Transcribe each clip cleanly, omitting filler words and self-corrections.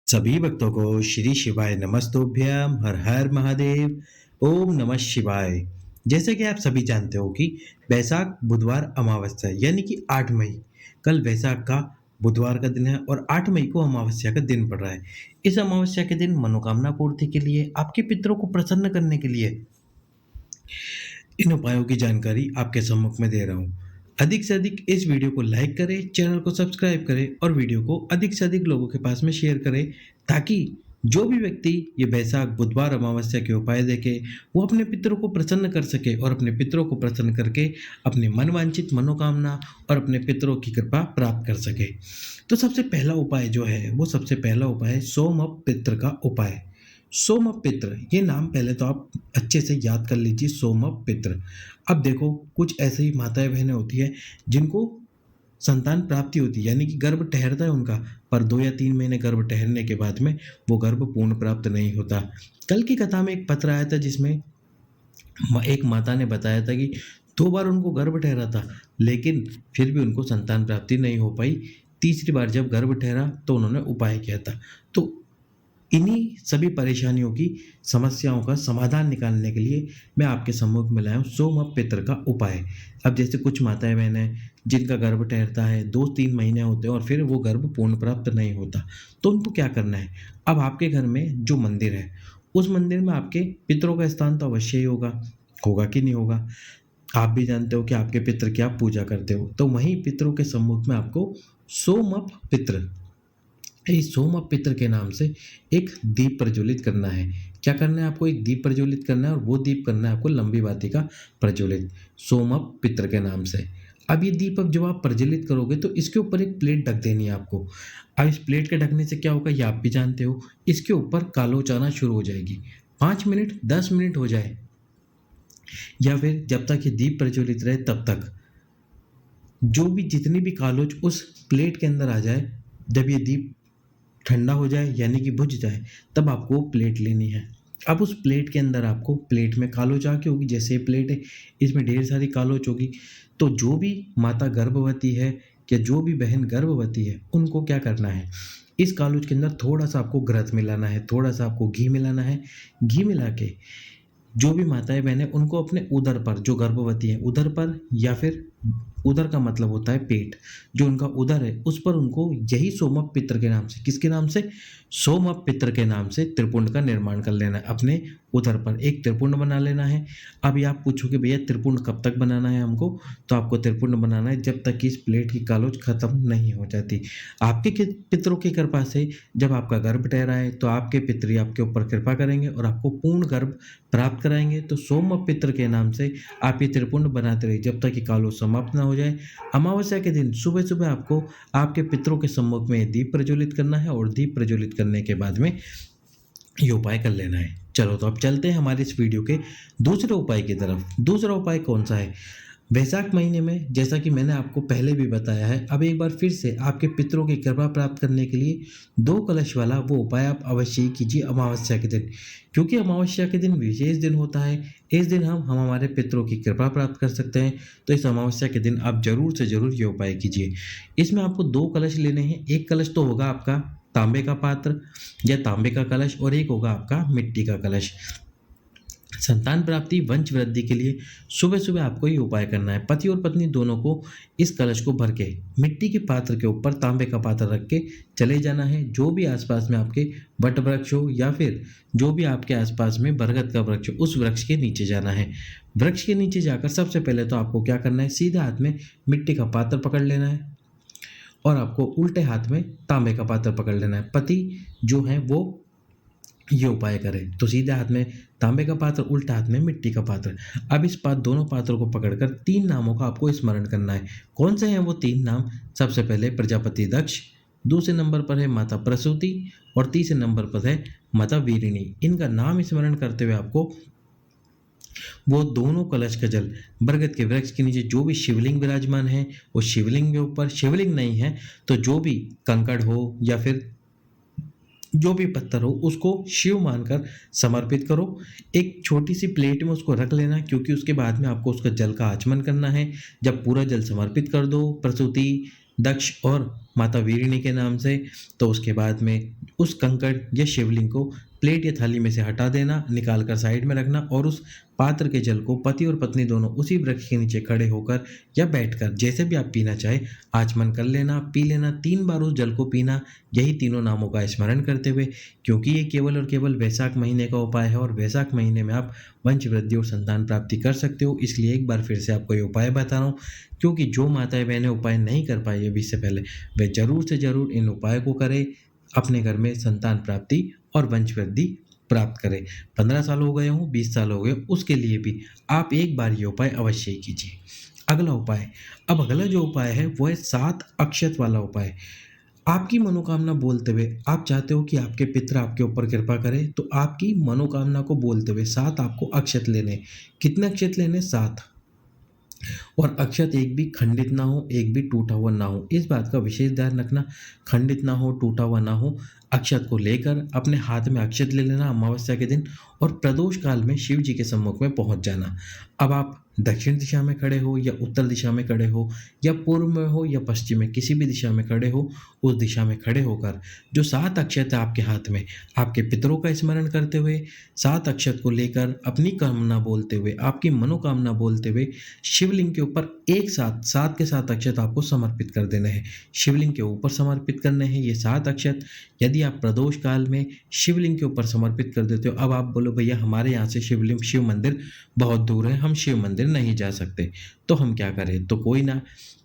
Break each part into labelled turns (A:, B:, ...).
A: सभी भक्तों को श्री शिवाय नमस्तुभ्यम हर हर महादेव ओम नमः शिवाय। जैसे कि आप सभी जानते हो कि वैशाख बुधवार अमावस्या यानी कि 8 मई कल वैशाख का बुधवार का दिन है और 8 मई को अमावस्या का दिन पड़ रहा है। इस अमावस्या के दिन मनोकामना पूर्ति के लिए आपके पितरों को प्रसन्न करने के लिए इन उपायों की जानकारी आपके सम्मुख में दे रहा हूँ। अधिक से अधिक इस वीडियो को लाइक करें, चैनल को सब्सक्राइब करें और वीडियो को अधिक से अधिक लोगों के पास में शेयर करें ताकि जो भी व्यक्ति ये वैशाख बुधवार अमावस्या के उपाय देखे वो अपने पितरों को प्रसन्न कर सके और अपने पितरों को प्रसन्न करके अपनी मनवांछित मनोकामना और अपने पितरों की कृपा प्राप्त कर सके। तो सबसे पहला उपाय जो है वो सबसे पहला उपाय है सोमप पित्र का उपाय। सोमप पित्र ये नाम पहले तो आप अच्छे से याद कर लीजिए, सोमप पित्र। अब देखो कुछ ऐसी माताएं बहनें होती है जिनको संतान प्राप्ति होती है यानी कि गर्भ ठहरता है उनका, पर 2 या 3 महीने गर्भ ठहरने के बाद में वो गर्भ पूर्ण प्राप्त नहीं होता। कल की कथा में एक पत्र आया था जिसमें एक माता ने बताया था कि 2 बार उनको गर्भ ठहरा था लेकिन फिर भी उनको संतान प्राप्ति नहीं हो पाई। तीसरी बार जब गर्भ ठहरा तो उन्होंने उपाय किया था। तो इन्हीं सभी परेशानियों की समस्याओं का समाधान निकालने के लिए मैं आपके सम्मुख में लाया हूँ सोमप पित्र का उपाय। अब जैसे कुछ माताएं बहनें जिनका गर्भ ठहरता है 2-3 महीने होते हैं और फिर वो गर्भ पूर्ण प्राप्त नहीं होता, तो उनको क्या करना है। अब आपके घर में जो मंदिर है उस मंदिर में आपके पितरों का स्थान तो अवश्य ही होगा, होगा कि नहीं होगा। आप भी जानते हो कि आपके पितर की आप पूजा करते हो, तो वहीं पितरों के सम्मुख में आपको सोमप पित्र, इस सोमप पित्र के नाम से एक दीप प्रज्वलित करना है। क्या करना है आपको, एक दीप प्रज्वलित करना है और वो दीप करना है आपको लंबी बाती का प्रज्वलित सोमप पित्र के नाम से। अब ये दीप अब जब आप प्रज्वलित करोगे तो इसके ऊपर एक प्लेट ढक देनी है आपको। अब इस प्लेट के ढकने से क्या होगा ये आप भी जानते हो, इसके ऊपर कालोच आना शुरू हो जाएगी। 5 मिनट 10 मिनट हो जाए या फिर जब तक ये दीप प्रज्वलित रहे तब तक जो भी जितनी भी कालोच उस प्लेट के अंदर आ जाए, जब ये दीप ठंडा हो जाए यानी कि बुझ जाए तब आपको प्लेट लेनी है। अब उस प्लेट के अंदर आपको, प्लेट में कालोच आके होगी, जैसे ये प्लेट है इसमें ढेर सारी कालोच होगी, तो जो भी माता गर्भवती है या जो भी बहन गर्भवती है उनको क्या करना है, इस कालोच के अंदर थोड़ा सा आपको घृत मिलाना है, थोड़ा सा आपको घी मिलाना है। घी मिला के जो भी माताएं बहनें उनको अपने उदर पर, जो गर्भवती है उदर पर, या फिर उदर का मतलब होता है पेट, जो उनका उदर है उस पर उनको यही सोमप पित्र के नाम से, किसके नाम से, सोमप पित्र के नाम से त्रिपुंड का निर्माण कर लेना है। अपने उदर पर एक त्रिपुंड बना लेना है। अब ये आप पूछोगे भैया त्रिपुंड कब तक बनाना है हमको, तो आपको त्रिपुंड बनाना है जब तक कि इस प्लेट की कालोच खत्म नहीं हो जाती। आपके पितरों की कृपा से जब आपका गर्भ ठहरा है तो आपके पितरी आपके ऊपर कृपा करेंगे और आपको पूर्ण गर्भ प्राप्त कराएंगे। तो सोमप पित्र के नाम से आप ये त्रिपुंड बनाते रहिए जब तक कि कालोच समाप्त ना हो जाए। अमावस्या के दिन सुबह सुबह आपको आपके पितरों के सम्मुख में दीप प्रज्वलित करना है और दीप प्रज्वलित करने के बाद में ये उपाय कर लेना है। चलो तो अब चलते हैं हमारे इस वीडियो के दूसरे उपाय की तरफ। दूसरा उपाय कौन सा है, वैशाख महीने में जैसा कि मैंने आपको पहले भी बताया है, अब एक बार फिर से आपके पितरों की कृपा प्राप्त करने के लिए 2 कलश वाला वो उपाय आप अवश्य ही कीजिए अमावस्या के दिन, क्योंकि अमावस्या के दिन विशेष दिन होता है। इस दिन हम हमारे पितरों की कृपा प्राप्त कर सकते हैं। तो इस अमावस्या के दिन आप जरूर से जरूर ये उपाय कीजिए। इसमें आपको 2 कलश लेने हैं। एक कलश तो होगा आपका तांबे का पात्र या तांबे का कलश और एक होगा आपका मिट्टी का कलश। संतान प्राप्ति वंश वृद्धि के लिए सुबह सुबह आपको ये उपाय करना है। पति और पत्नी दोनों को इस कलश को भर के मिट्टी के पात्र के ऊपर तांबे का पात्र रख के चले जाना है। जो भी आसपास में आपके वट वृक्ष हो या फिर जो भी आपके आसपास में बरगद का वृक्ष हो उस वृक्ष के नीचे जाना है। वृक्ष के नीचे जाकर सबसे पहले तो आपको क्या करना है, सीधा हाथ में मिट्टी का पात्र पकड़ लेना है और आपको उल्टे हाथ में तांबे का पात्र पकड़ लेना है। पति जो है वो ये उपाय करें तो सीधे हाथ में तांबे का पात्र, उल्टा हाथ में मिट्टी का पात्र। अब इस दोनों पात्रों को पकड़कर 3 नामों का आपको स्मरण करना है। कौन से हैं वो 3 नाम, सबसे पहले प्रजापति दक्ष, दूसरे नंबर पर है माता प्रसूति और तीसरे नंबर पर है माता वीरिणी। इनका नाम स्मरण करते हुए आपको वो दोनों कलश का जल बरगद के वृक्ष के नीचे जो भी शिवलिंग विराजमान है वो शिवलिंग के ऊपर, शिवलिंग नहीं है तो जो भी कंकड़ हो या फिर जो भी पत्थर हो उसको शिव मानकर समर्पित करो। एक छोटी सी प्लेट में उसको रख लेना, क्योंकि उसके बाद में आपको उसका जल का आचमन करना है। जब पूरा जल समर्पित कर दो प्रसूति दक्ष और माता वीरिणी के नाम से। तो उसके बाद में उस कंकड़ या शिवलिंग को प्लेट या थाली में से हटा देना, निकाल कर साइड में रखना और उस पात्र के जल को पति और पत्नी दोनों उसी वृक्ष के नीचे खड़े होकर या बैठकर, जैसे भी आप पीना चाहे, आचमन कर लेना, पी लेना। 3 बार उस जल को पीना, यही तीनों नामों का स्मरण करते हुए, क्योंकि ये केवल और केवल वैशाख महीने का उपाय है और वैशाख महीने में आप वंश वृद्धि और संतान प्राप्ति कर सकते हो। इसलिए एक बार फिर से आपको ये उपाय बता रहा हूँ, क्योंकि जो माताएं बहनें उपाय नहीं कर पाई अभी से पहले, वे जरूर से जरूर इन उपायों को करें, अपने घर में संतान प्राप्ति और वंश वृद्धि प्राप्त करें। 15 साल हो गए हों, 20 साल हो गए, उसके लिए भी आप एक बार ये उपाय अवश्य ही कीजिए। अगला उपाय, अब अगला जो उपाय है वो है 7 अक्षत वाला उपाय। आपकी मनोकामना बोलते हुए, आप चाहते हो कि आपके पितर आपके ऊपर कृपा करें, तो आपकी मनोकामना को बोलते हुए 7 आपको अक्षत लेने। कितने अक्षत लेने? 7। और अक्षत एक भी खंडित ना हो, एक भी टूटा हुआ ना हो, इस बात का विशेष ध्यान रखना। खंडित ना हो, टूटा हुआ ना हो। अक्षत को लेकर अपने हाथ में अक्षत ले लेना अमावस्या के दिन और प्रदोष काल में शिव जी के सम्मुख में पहुंच जाना। अब आप दक्षिण दिशा में खड़े हो या उत्तर दिशा में खड़े हो या पूर्व में हो या पश्चिम में, किसी भी दिशा में खड़े हो, उस दिशा में खड़े होकर जो 7 अक्षत है आपके हाथ में, आपके पितरों का स्मरण करते हुए 7 अक्षत को लेकर अपनी कामना बोलते हुए, आपकी मनोकामना बोलते हुए शिवलिंग के ऊपर एक साथ 7 के 7 अक्षत आपको समर्पित कर देने हैं। शिवलिंग के ऊपर समर्पित करने हैं ये 7 अक्षत। यदि आप प्रदोष काल में शिवलिंग के ऊपर समर्पित कर देते हो, अब आप बोलो भैया हमारे यहाँ से शिवलिंग, शिव मंदिर बहुत दूर है, हम शिव मंदिर नहीं जा सकते, तो हम क्या करें? तो कोई ना,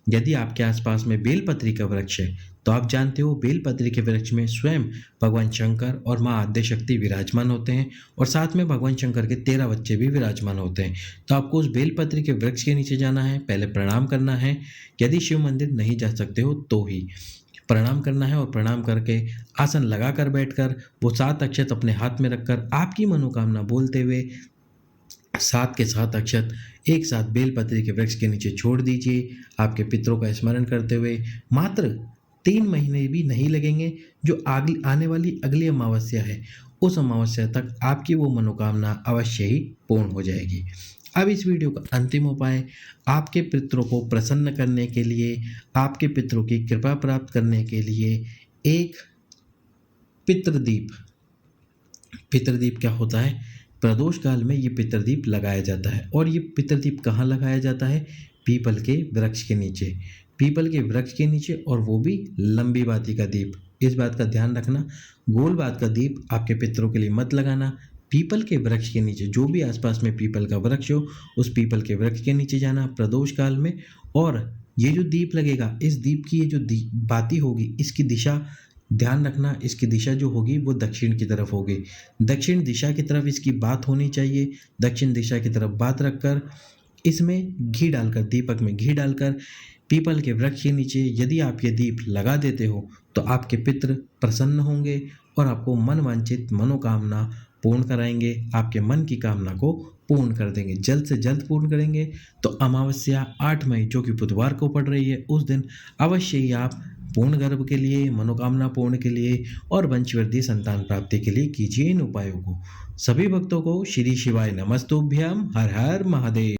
A: यदि आपके आसपास में बेलपत्री का वृक्ष है, तो आप जानते हो बेलपत्री के वृक्ष में स्वयं भगवान शंकर और माँ आद्यशक्ति विराजमान होते हैं और साथ में भगवान शंकर के 13 बच्चे भी विराजमान होते हैं। तो आपको उस बेलपत्री के वृक्ष के नीचे जाना है, पहले प्रणाम करना है। यदि शिव मंदिर नहीं जा सकते हो तो ही प्रणाम करना है और प्रणाम करके आसन लगाकर बैठकर वो 7 अक्षत अपने हाथ में रखकर आपकी मनोकामना बोलते हुए 7 के 7 अक्षत एक साथ बेलपत्री के वृक्ष के नीचे छोड़ दीजिए, आपके पितरों का स्मरण करते हुए। मात्र 3 महीने भी नहीं लगेंगे, जो आने वाली अगली अमावस्या है, उस अमावस्या तक आपकी वो मनोकामना अवश्य ही पूर्ण हो जाएगी। अब इस वीडियो का अंतिम उपाय, आपके पितरों को प्रसन्न करने के लिए, आपके पितरों की कृपा प्राप्त करने के लिए एक पितृदीप। पितृदीप क्या होता है? प्रदोष काल में ये पितृदीप लगाया जाता है और ये पितृदीप कहाँ लगाया जाता है? पीपल के वृक्ष के नीचे। पीपल के वृक्ष के नीचे, और वो भी लंबी बाती का दीप। इस बात का ध्यान रखना, गोल बात का दीप आपके पितरों के लिए मत लगाना। पीपल के वृक्ष के नीचे, जो भी आसपास में पीपल का वृक्ष हो, उस पीपल के वृक्ष के नीचे जाना प्रदोष काल में। और ये जो दीप लगेगा, इस दीप की ये जो बाती होगी, इसकी दिशा ध्यान रखना, इसकी दिशा जो होगी वो दक्षिण की तरफ होगी। दक्षिण दिशा की तरफ इसकी बात होनी चाहिए। दक्षिण दिशा की तरफ बात रखकर इसमें घी डालकर, दीपक में घी डालकर पीपल के वृक्ष के नीचे यदि आप ये दीप लगा देते हो, तो आपके पितृ प्रसन्न होंगे और आपको मन वांछित मनोकामना पूर्ण कराएंगे, आपके मन की कामना को पूर्ण कर देंगे, जल्द से जल्द पूर्ण करेंगे। तो अमावस्या 8 मई जो कि बुधवार को पड़ रही है, उस दिन अवश्य ही आप पूर्ण गर्भ के लिए, मनोकामना पूर्ण के लिए और वंशवृद्धि संतान प्राप्ति के लिए कीजिए इन उपायों को। सभी भक्तों को श्री शिवाय नमस्तुभ्यम। हर हर महादेव।